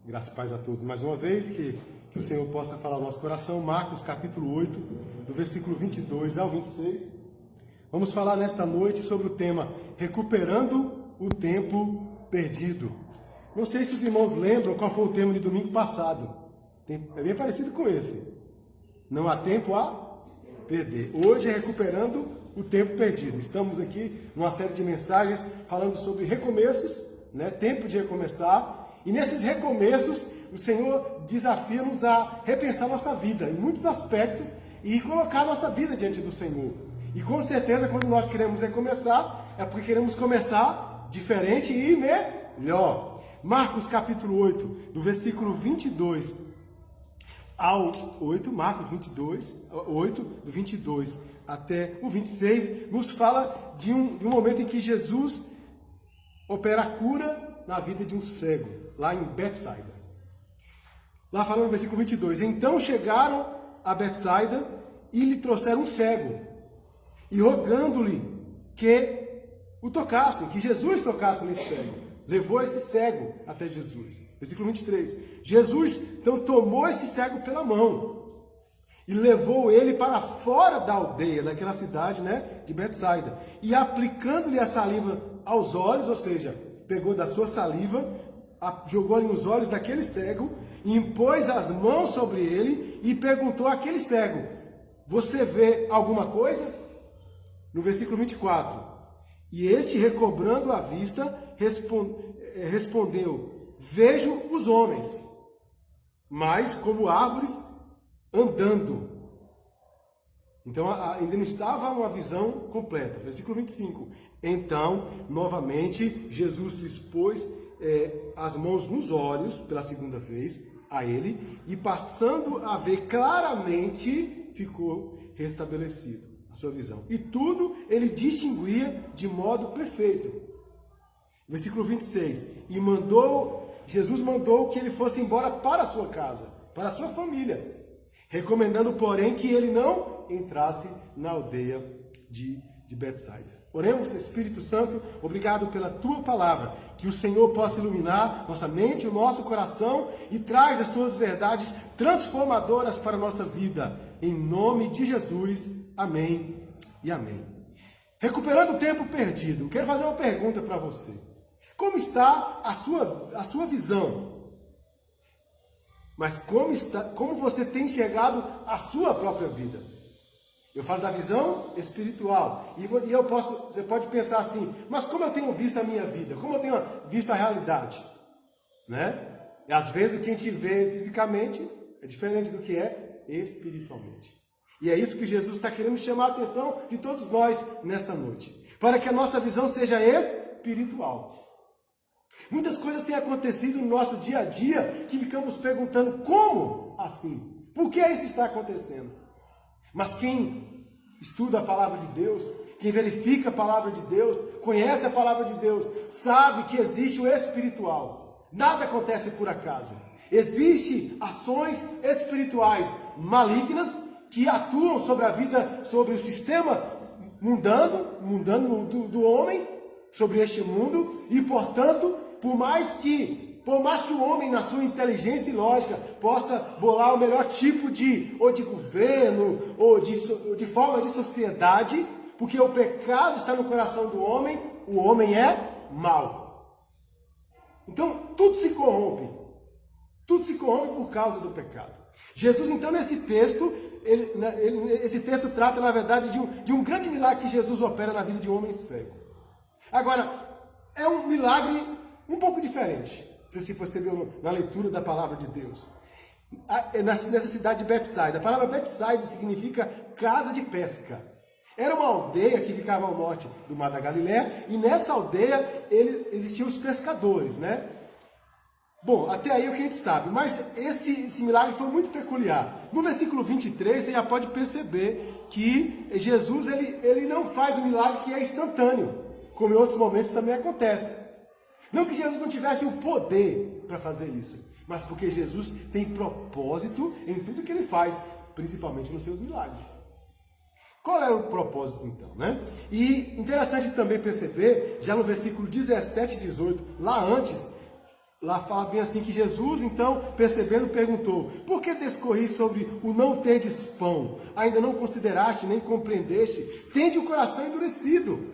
Graças e paz a todos mais uma vez, que o Senhor possa falar no nosso coração. Marcos capítulo 8, do versículo 22 ao 26. Vamos falar nesta noite sobre o tema Recuperando o Tempo Perdido. Não sei se os irmãos lembram qual foi o tema de domingo passado. É bem parecido com esse. Não há tempo a perder. Hoje é Recuperando o Tempo Perdido. Estamos aqui numa série de mensagens falando sobre recomeços, tempo de recomeçar. E nesses recomeços, o Senhor desafia-nos a repensar nossa vida em muitos aspectos e colocar nossa vida diante do Senhor. E com certeza, quando nós queremos recomeçar, é porque queremos começar diferente e melhor. Marcos capítulo 8, do versículo 22 ao 8, Marcos 22, 8, do 22 até o 26, nos fala de um momento em que Jesus opera a cura na vida de um cego, lá em Betsaida. Lá falando no versículo 22, então chegaram a Betsaida e lhe trouxeram um cego, e rogando-lhe que o tocassem, que Jesus tocasse nesse cego. Levou esse cego até Jesus. Versículo 23, Jesus então tomou esse cego pela mão e levou ele para fora da aldeia, daquela cidade, de Betsaida, e aplicando-lhe a saliva aos olhos, ou seja, pegou da sua saliva, jogou-lhe nos olhos daquele cego, impôs as mãos sobre ele e perguntou àquele cego: você vê alguma coisa? No versículo 24, e este, recobrando a vista, respondeu: vejo os homens, mas como árvores andando. Então ainda não estava uma visão completa. Versículo 25. Então, novamente, Jesus lhes pôs as mãos nos olhos, pela segunda vez, a ele, e passando a ver claramente, ficou restabelecido a sua visão. E tudo ele distinguia de modo perfeito. Versículo 26. E Jesus mandou que ele fosse embora para a sua casa, para a sua família, recomendando, porém, que ele não entrasse na aldeia de Betsaida. Oremos. Espírito Santo, obrigado pela tua palavra, que o Senhor possa iluminar nossa mente, o nosso coração e traz as tuas verdades transformadoras para a nossa vida. Em nome de Jesus, amém e amém. Recuperando o tempo perdido, quero fazer uma pergunta para você. Como está a sua visão? Mas como você tem enxergado a sua própria vida? Eu falo da visão espiritual. E você pode pensar assim, mas como eu tenho visto a minha vida? Como eu tenho visto a realidade? E às vezes o que a gente vê fisicamente é diferente do que é espiritualmente. E é isso que Jesus está querendo chamar a atenção de todos nós nesta noite. Para que a nossa visão seja espiritual. Muitas coisas têm acontecido no nosso dia a dia que ficamos perguntando como assim? Por que isso está acontecendo? Mas quem estuda a palavra de Deus, quem verifica a palavra de Deus, conhece a palavra de Deus, sabe que existe o espiritual. Nada acontece por acaso. Existem ações espirituais malignas que atuam sobre a vida, sobre o sistema mundano do homem, sobre este mundo, e portanto, por mais que o homem, na sua inteligência e lógica, possa bolar o melhor tipo de governo, ou de forma de sociedade, porque o pecado está no coração do homem, o homem é mau. Então, tudo se corrompe. Tudo se corrompe por causa do pecado. Jesus, então, nesse texto, esse texto trata, na verdade, de um grande milagre que Jesus opera na vida de um homem cego. Agora, é um milagre um pouco diferente. Você percebeu na leitura da palavra de Deus. Nessa cidade de Betsaida. A palavra Betsaida significa casa de pesca. Era uma aldeia que ficava ao norte do Mar da Galileia. E nessa aldeia existiam os pescadores, Bom, até aí é o que a gente sabe. Mas esse milagre foi muito peculiar. No versículo 23, você já pode perceber que Jesus ele não faz um milagre que é instantâneo. Como em outros momentos também acontece. Não que Jesus não tivesse o poder para fazer isso, mas porque Jesus tem propósito em tudo que ele faz, principalmente nos seus milagres. Qual é o propósito então, E interessante também perceber, já no versículo 17 e 18, lá antes, lá fala bem assim que Jesus, então, percebendo, perguntou: por que discorri sobre o não terdes pão? Ainda não consideraste, nem compreendeste? Tende o coração endurecido.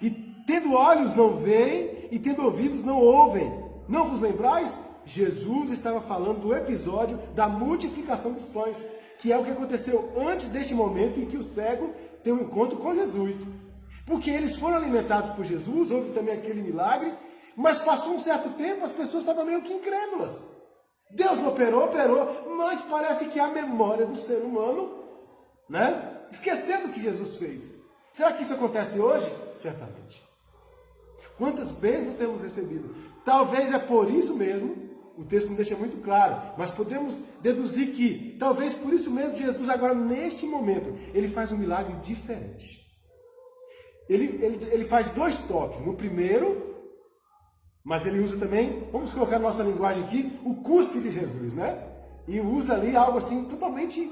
E tendo olhos não veem, e tendo ouvidos não ouvem. Não vos lembrais? Jesus estava falando do episódio da multiplicação dos pães, que é o que aconteceu antes deste momento em que o cego tem um encontro com Jesus. Porque eles foram alimentados por Jesus, houve também aquele milagre, mas passou um certo tempo, as pessoas estavam meio que incrédulas. Deus não operou, mas parece que a memória do ser humano, né, esquecendo o que Jesus fez. Será que isso acontece hoje? Certamente. Quantas bênçãos temos recebido? Talvez é por isso mesmo, o texto não deixa muito claro, mas podemos deduzir que, talvez por isso mesmo, Jesus agora, neste momento, ele faz um milagre diferente. Ele faz 2 toques. No primeiro, mas ele usa também, vamos colocar nossa linguagem aqui, o cuspe de Jesus, né? E usa ali algo assim totalmente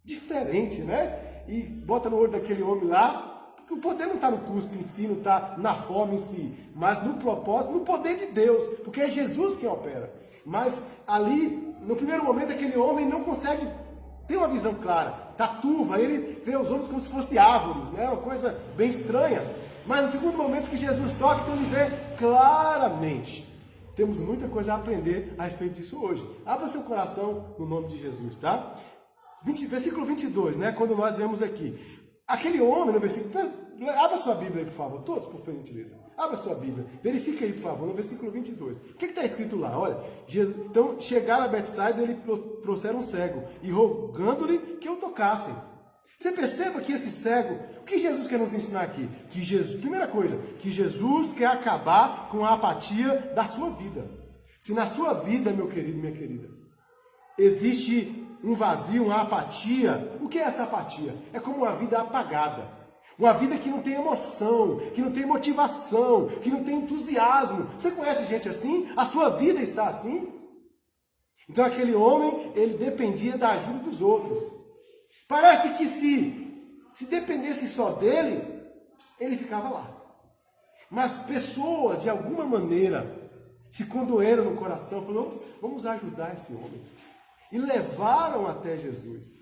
diferente, né? E bota no olho daquele homem lá, porque o poder não está no cuspe em si, não está na forma em si, mas no propósito, no poder de Deus, porque é Jesus quem opera. Mas ali, no primeiro momento, aquele homem não consegue ter uma visão clara, está turva, ele vê os homens como se fossem árvores, né? Uma coisa bem estranha. Mas no segundo momento que Jesus toca, então ele vê claramente. Temos muita coisa a aprender a respeito disso hoje. Abra seu coração no nome de Jesus, tá? Versículo 22, né? Quando nós vemos aqui. Aquele homem, no versículo... Abra sua Bíblia aí, por favor. Todos, por gentileza. Abra sua Bíblia. Verifica aí, por favor, no versículo 22. O que está escrito lá? Olha, Jesus, então, chegaram a Betsaida, ele trouxeram um cego, e rogando-lhe que o tocassem. Você perceba que esse cego, o que Jesus quer nos ensinar aqui? Que Jesus, primeira coisa, que Jesus quer acabar com a apatia da sua vida. Se na sua vida, meu querido, minha querida, existe um vazio, uma apatia, o que é essa apatia? É como uma vida apagada. Uma vida que não tem emoção, que não tem motivação, que não tem entusiasmo. Você conhece gente assim? A sua vida está assim? Então aquele homem, ele dependia da ajuda dos outros. Parece que se dependesse só dele, ele ficava lá. Mas pessoas, de alguma maneira, se condoeram no coração, falaram: vamos ajudar esse homem. E levaram até Jesus.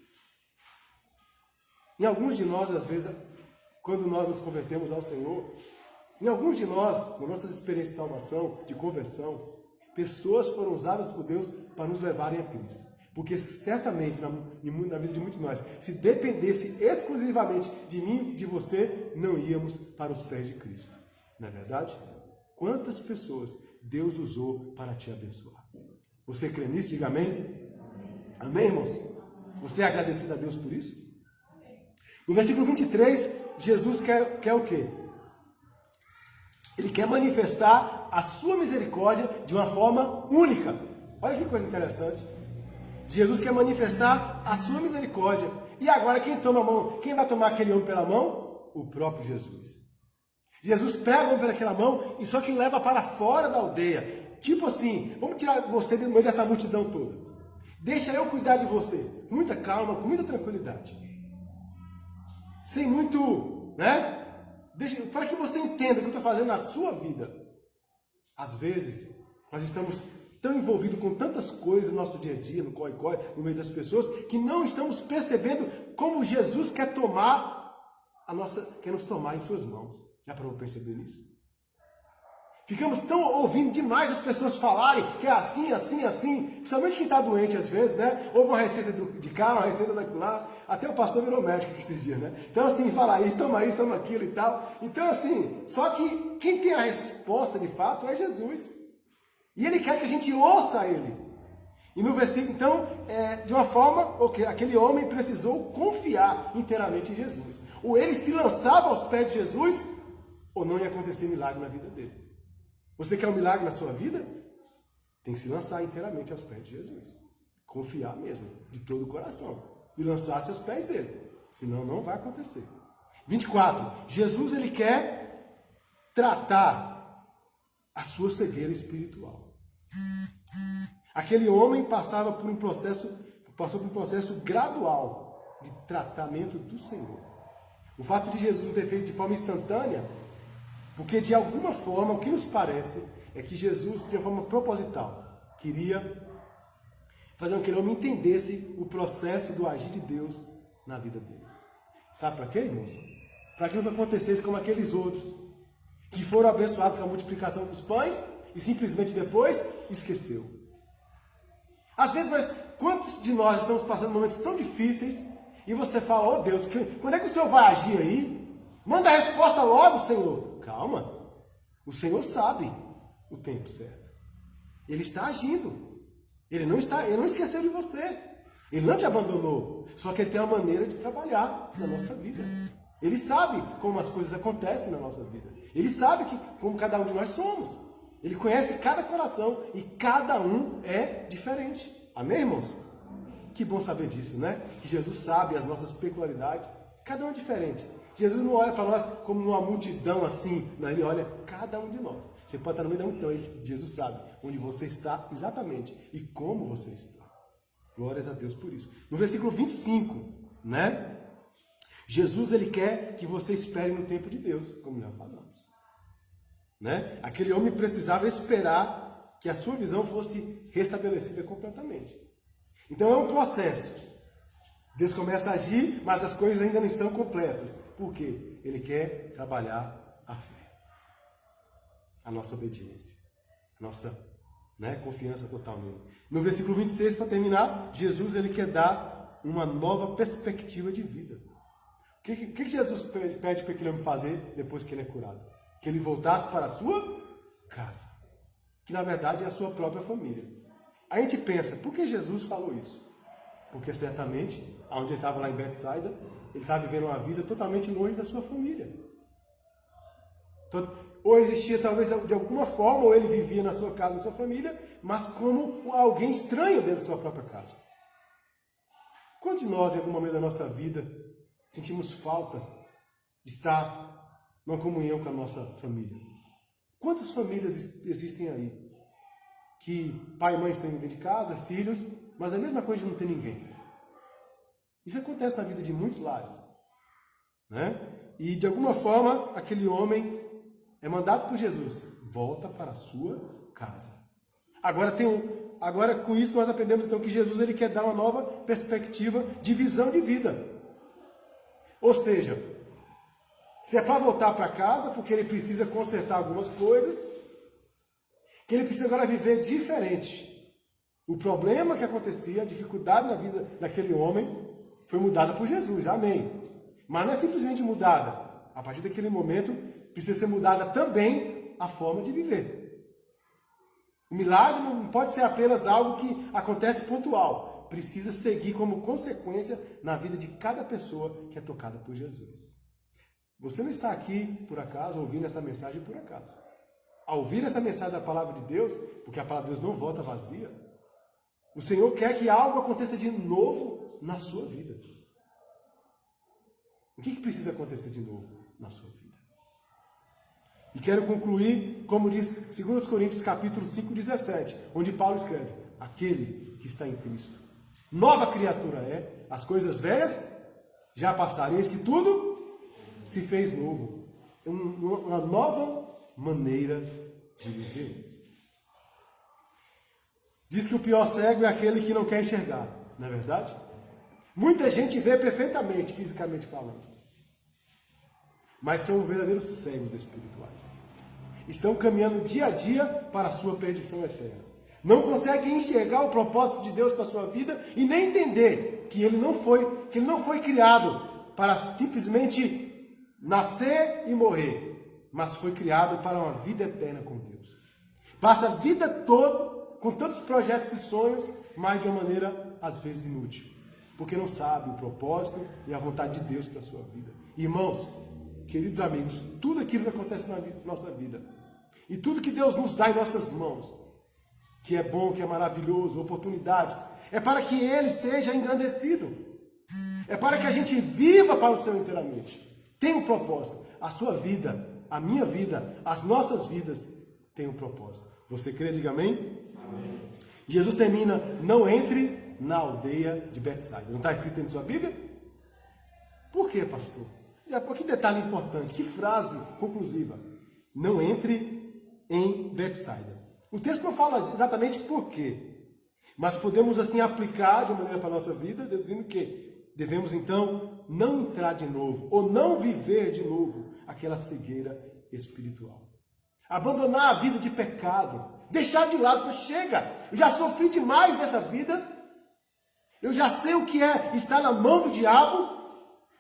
Em alguns de nós, às vezes, quando nós nos convertemos ao Senhor, em alguns de nós, nas nossas experiências de salvação, de conversão, pessoas foram usadas por Deus para nos levarem a Cristo. Porque certamente, na vida de muitos de nós, se dependesse exclusivamente de mim e de você, não íamos para os pés de Cristo. Não é verdade? Quantas pessoas Deus usou para te abençoar? Você crê nisso? Diga amém. Amém, irmãos? Você é agradecido a Deus por isso? No versículo 23, Jesus quer o quê? Ele quer manifestar a sua misericórdia de uma forma única. Olha que coisa interessante. Jesus quer manifestar a sua misericórdia. E agora quem toma a mão? Quem vai tomar aquele homem pela mão? O próprio Jesus. Jesus pega o homem pelaquela mão e só que leva para fora da aldeia. Tipo assim, vamos tirar você do meio dessa multidão toda. Deixa eu cuidar de você. Com muita calma, com muita tranquilidade. Sem muito, né? Para que você entenda o que eu estou fazendo na sua vida. Às vezes, nós estamos tão envolvidos com tantas coisas no nosso dia a dia, no corre-corre, no meio das pessoas, que não estamos percebendo como Jesus quer nos tomar em suas mãos. Já parou para perceber isso? Ficamos tão ouvindo demais as pessoas falarem que é assim, assim, assim. Principalmente quem está doente às vezes, né? Houve uma receita de cá, uma receita daquela. Até o pastor virou médico aqui esses dias, né? Então assim, fala isso, toma aquilo e tal. Então assim, só que quem tem a resposta de fato é Jesus. E ele quer que a gente ouça ele. E no versículo, então, de uma forma, aquele homem precisou confiar inteiramente em Jesus. Ou ele se lançava aos pés de Jesus, ou não ia acontecer milagre na vida dele. Você quer um milagre na sua vida? Tem que se lançar inteiramente aos pés de Jesus. Confiar mesmo, de todo o coração. E lançar-se aos pés dele. Senão não vai acontecer. 24. Jesus, ele quer tratar a sua cegueira espiritual. Aquele homem passou por um processo gradual de tratamento do Senhor. O fato de Jesus não ter feito de forma instantânea, porque de alguma forma, o que nos parece, é que Jesus, de uma forma proposital, queria fazer com que aquele homem entendesse o processo do agir de Deus na vida dele. Sabe para quê, irmãos? Para que não acontecesse como aqueles outros, que foram abençoados com a multiplicação dos pães e simplesmente depois esqueceu. Às vezes, quantos de nós estamos passando momentos tão difíceis e você fala, oh Deus, quando é que o Senhor vai agir aí? Manda a resposta logo, Senhor. Calma, o Senhor sabe o tempo certo. Ele está agindo. Ele não esqueceu de você. Ele não te abandonou. Só que ele tem uma maneira de trabalhar na nossa vida. Ele sabe como as coisas acontecem na nossa vida. Ele sabe como cada um de nós somos. Ele conhece cada coração e cada um é diferente. Amém, irmãos? Que bom saber disso, né? Que Jesus sabe as nossas peculiaridades. Cada um é diferente. Jesus não olha para nós como uma multidão assim. Não, ele olha cada um de nós. Você pode estar no meio da multidão. Jesus sabe onde você está exatamente e como você está. Glórias a Deus por isso. No versículo 25, né? Jesus, ele quer que você espere no tempo de Deus, como já falamos. Né? Aquele homem precisava esperar que a sua visão fosse restabelecida completamente. Então é um processo. Deus começa a agir, mas as coisas ainda não estão completas. Por quê? Ele quer trabalhar a fé. A nossa obediência. A nossa confiança total nele. No versículo 26, para terminar, Jesus ele quer dar uma nova perspectiva de vida. O que Jesus pede para aquele homem fazer depois que ele é curado? Que ele voltasse para a sua casa. Que na verdade é a sua própria família. A gente pensa, por que Jesus falou isso? Porque certamente, onde ele estava lá em Betsaida, ele estava vivendo uma vida totalmente longe da sua família. Ou existia talvez de alguma forma, ou ele vivia na sua casa, na sua família, mas como alguém estranho dentro da sua própria casa. Quantos de nós, em algum momento da nossa vida, sentimos falta de estar numa comunhão com a nossa família? Quantas famílias existem aí? Que pai e mãe estão dentro de casa, filhos, mas é a mesma coisa de não ter ninguém. Isso acontece na vida de muitos lares. Né? E de alguma forma, aquele homem é mandado por Jesus. Volta para a sua casa. Agora com isso nós aprendemos então que Jesus ele quer dar uma nova perspectiva de visão de vida. Ou seja, se é para voltar para casa, porque ele precisa consertar algumas coisas, que ele precisa agora viver diferente. O problema que acontecia, a dificuldade na vida daquele homem, foi mudada por Jesus, amém. Mas não é simplesmente mudada. A partir daquele momento, precisa ser mudada também a forma de viver. O milagre não pode ser apenas algo que acontece pontual. Precisa seguir como consequência na vida de cada pessoa que é tocada por Jesus. Você não está aqui, por acaso, ouvindo essa mensagem por acaso. Ao ouvir essa mensagem da palavra de Deus, porque a palavra de Deus não volta vazia, o Senhor quer que algo aconteça de novo na sua vida. O que precisa acontecer de novo na sua vida? E quero concluir, como diz 2 Coríntios capítulo 5:17, onde Paulo escreve, aquele que está em Cristo. Nova criatura é, as coisas velhas já passaram, eis que tudo se fez novo. Uma nova maneira de viver. Diz que o pior cego é aquele que não quer enxergar, não é verdade? Muita gente vê perfeitamente, fisicamente falando. Mas são verdadeiros cegos espirituais. Estão caminhando dia a dia para a sua perdição eterna. Não conseguem enxergar o propósito de Deus para a sua vida e nem entender que ele não foi criado para simplesmente nascer e morrer, mas foi criado para uma vida eterna com Deus. Passa a vida toda com tantos projetos e sonhos, mas de uma maneira às vezes inútil, porque não sabe o propósito e a vontade de Deus para a sua vida. Irmãos, queridos amigos, tudo aquilo que acontece na nossa vida e tudo que Deus nos dá em nossas mãos, que é bom, que é maravilhoso, oportunidades, é para que Ele seja engrandecido. É para que a gente viva para o Senhor inteiramente. Tem um propósito. A sua vida, a minha vida, as nossas vidas têm um propósito. Você crê? Diga amém? Amém. Jesus termina, não entre na aldeia de Betsaida. Não está escrito em sua Bíblia? Por quê, pastor? Que detalhe importante, que frase conclusiva. Não entre em Betsaida. O texto não fala exatamente por quê, mas podemos assim aplicar de uma maneira para a nossa vida, deduzindo que devemos então não entrar de novo, ou não viver de novo aquela cegueira espiritual. Abandonar a vida de pecado, deixar de lado, chega, eu já sofri demais nessa vida, eu já sei o que é estar na mão do diabo,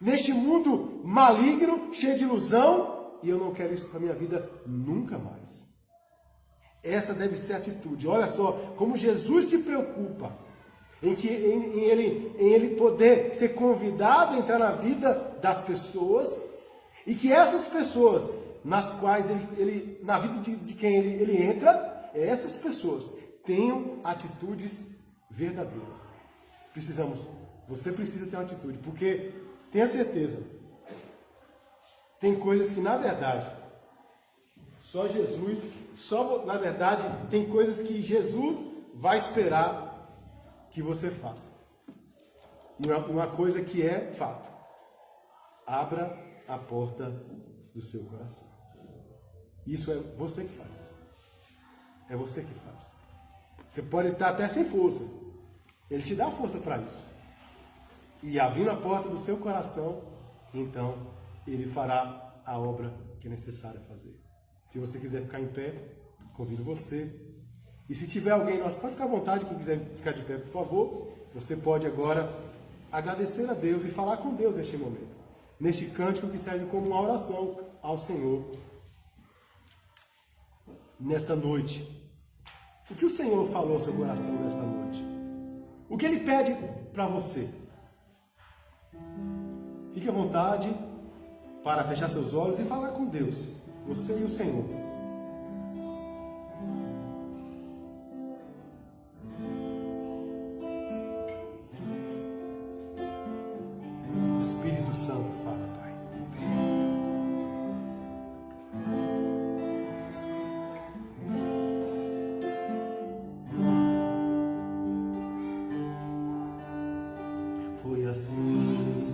neste mundo maligno, cheio de ilusão, e eu não quero isso para a minha vida nunca mais. Essa deve ser a atitude. Olha só como Jesus se preocupa em ele poder ser convidado a entrar na vida das pessoas, e que essas pessoas nas quais na vida de quem ele entra, essas pessoas tenham atitudes verdadeiras. Você precisa ter uma atitude, porque tenha certeza, tem coisas que na verdade tem coisas que Jesus vai esperar que você faça. E uma coisa que é fato: abra a porta do seu coração. Isso é você que faz. É você que faz. Você pode estar até sem força. Ele te dá força para isso. E abrindo a porta do seu coração, então ele fará a obra que é necessária fazer. Se você quiser ficar em pé, convido você. E se tiver alguém, pode ficar à vontade, quem quiser ficar de pé, por favor. Você pode agora agradecer a Deus e falar com Deus neste momento. Neste cântico que serve como uma oração ao Senhor. Nesta noite. O que o Senhor falou ao seu coração nesta noite? O que Ele pede para você? Fique à vontade para fechar seus olhos e falar com Deus. Você e o Senhor. Espírito Santo, fala, Pai. Foi assim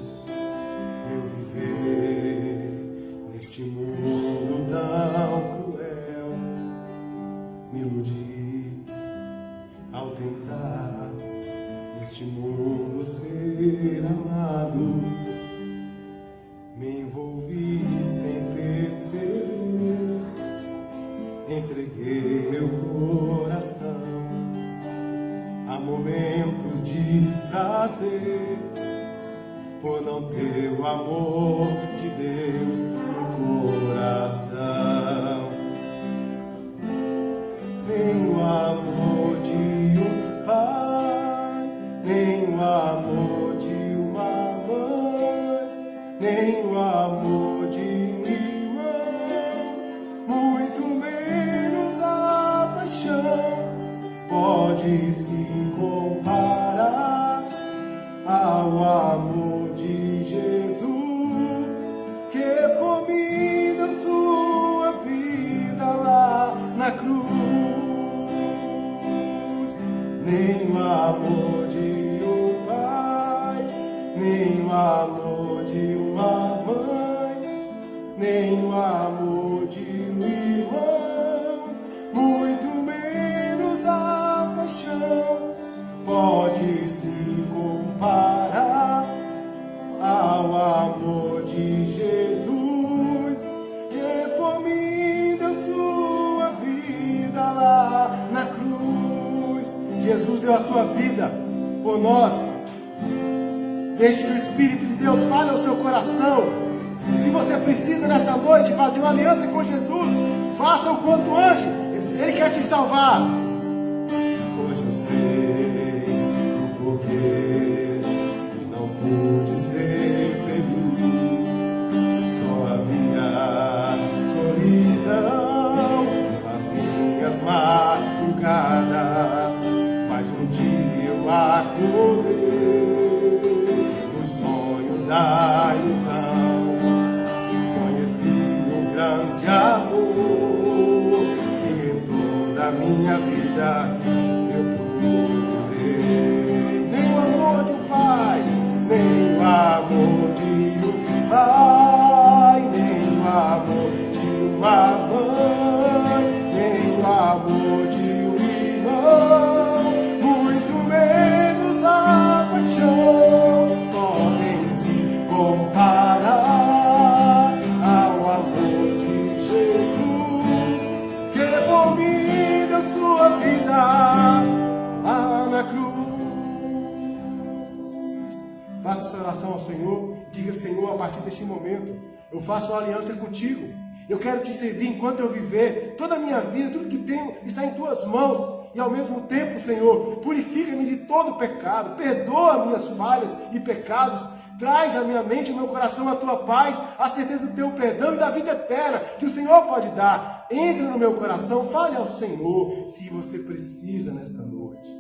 meu viver neste mundo tão cruel. Me iludi ao tentar neste mundo ser amado. Me envolvi sem perceber, entreguei meu coração a momentos de prazer, por não ter o amor de Deus no coração. Nem o amor de um pai, nem o amor de uma mãe, nem o amor de um irmão, muito menos a paixão pode se comparar ao amor de Jesus, que por mim deu sua vida lá na cruz. Nem o amor de um pai, nem o amor de uma mãe, nem o amor de um irmão, muito menos a paixão pode se comparar ao amor de Jesus, que por mim deu sua vida lá na cruz. Jesus deu a sua vida por nós. Deixe que o Espírito de Deus fale ao seu coração. E se você precisa nesta noite fazer uma aliança com Jesus, faça o quanto antes. Ele quer te salvar. Hoje eu sei o porquê que não pude ser feliz. Só havia solidão nas minhas madrugadas. Mas um dia eu acordei no sonho da ilusão. Conheci um grande amor que em toda a minha vida eu procurei. Nem o amor de um pai, nem o amor de um pai, nem o amor de uma mãe, de um irmão, muito menos a paixão podem se comparar ao amor de Jesus, que por mim deu sua vida lá na cruz. Faça essa oração ao Senhor, diga: Senhor, a partir deste momento, eu faço uma aliança contigo. Eu quero te servir enquanto eu viver. Toda a minha vida, tudo que tenho está em tuas mãos. E ao mesmo tempo, Senhor, purifica-me de todo pecado. Perdoa minhas falhas e pecados. Traz à minha mente e ao meu coração a tua paz, a certeza do teu perdão e da vida eterna que o Senhor pode dar. Entre no meu coração, fale ao Senhor se você precisa nesta noite.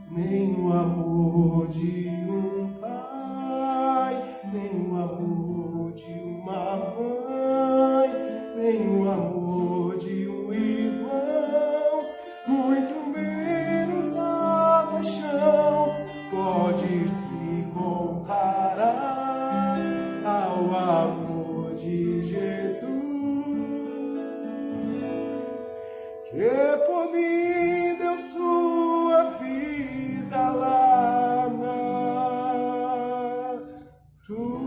Nem o amor de um pai, nem o amor de uma mãe, nem o amor de um irmão, muito menos a paixão pode se comparar ao amor de Jesus, que por mim deu sua vida lá na cruz.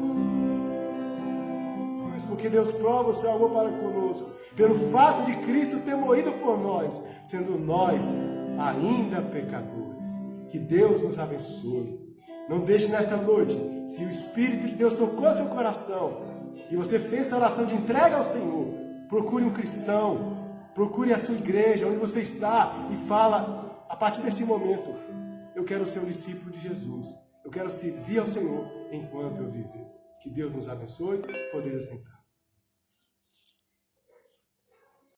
Porque Deus prova o seu amor para conosco pelo fato de Cristo ter morrido por nós, sendo nós ainda pecadores. Que Deus nos abençoe. Não deixe nesta noite, se o Espírito de Deus tocou seu coração e você fez essa oração de entrega ao Senhor, procure um cristão, procure a sua igreja, onde você está, e fala: a partir desse momento, eu quero ser um discípulo de Jesus. Eu quero servir ao Senhor enquanto eu viver. Que Deus nos abençoe. Podeis assentar.